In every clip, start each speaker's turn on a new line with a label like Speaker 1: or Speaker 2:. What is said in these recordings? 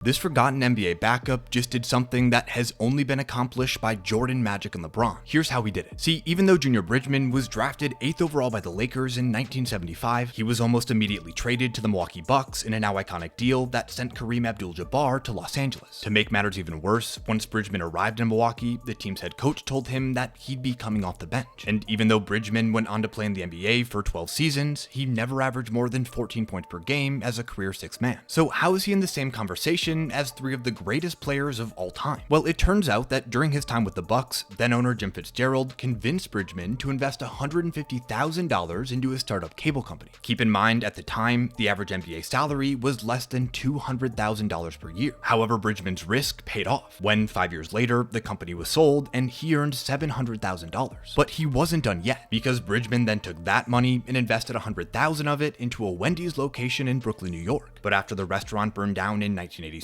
Speaker 1: This forgotten NBA backup just did something that has only been accomplished by Jordan, Magic, and LeBron. Here's how he did it. See, even though Junior Bridgman was drafted 8th overall by the Lakers in 1975, he was almost immediately traded to the Milwaukee Bucks in a now iconic deal that sent Kareem Abdul-Jabbar to Los Angeles. To make matters even worse, once Bridgman arrived in Milwaukee, the team's head coach told him that he'd be coming off the bench. And even though Bridgman went on to play in the NBA for 12 seasons, he never averaged more than 14 points per game as a career sixth man. So how is he in the same conversation as three of the greatest players of all time? Well, it turns out that during his time with the Bucks, then owner Jim Fitzgerald convinced Bridgman to invest $150,000 into his startup cable company. Keep in mind, at the time, the average NBA salary was less than $200,000 per year. However, Bridgman's risk paid off when 5 years later, the company was sold and he earned $700,000. But he wasn't done yet, because Bridgman then took that money and invested $100,000 of it into a Wendy's location in Brooklyn, New York. But after the restaurant burned down in 1987,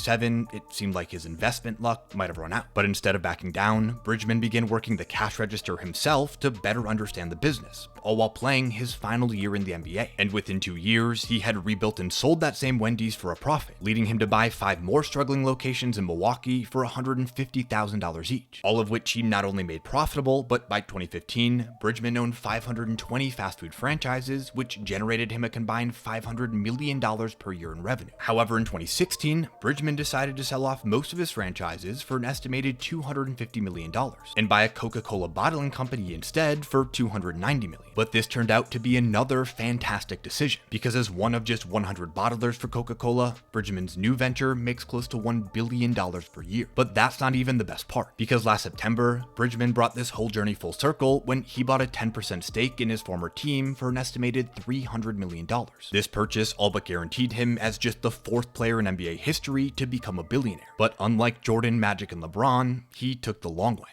Speaker 1: it seemed like his investment luck might have run out. But instead of backing down, Bridgman began working the cash register himself to better understand the business, all while playing his final year in the NBA. And within 2 years, he had rebuilt and sold that same Wendy's for a profit, leading him to buy 5 more struggling locations in Milwaukee for $150,000 each, all of which he not only made profitable, but by 2015, Bridgman owned 520 fast food franchises, which generated him a combined $500 million per year in revenue. However, in 2016, Bridgman decided to sell off most of his franchises for an estimated $250 million and buy a Coca-Cola bottling company instead for $290 million. But this turned out to be another fantastic decision, because as one of just 100 bottlers for Coca-Cola, Bridgman's new venture makes close to $1 billion per year. But that's not even the best part, because last September, Bridgman brought this whole journey full circle when he bought a 10% stake in his former team for an estimated $300 million. This purchase all but guaranteed him as just the 4th player in NBA history to become a billionaire. But unlike Jordan, Magic, and LeBron, he took the long way.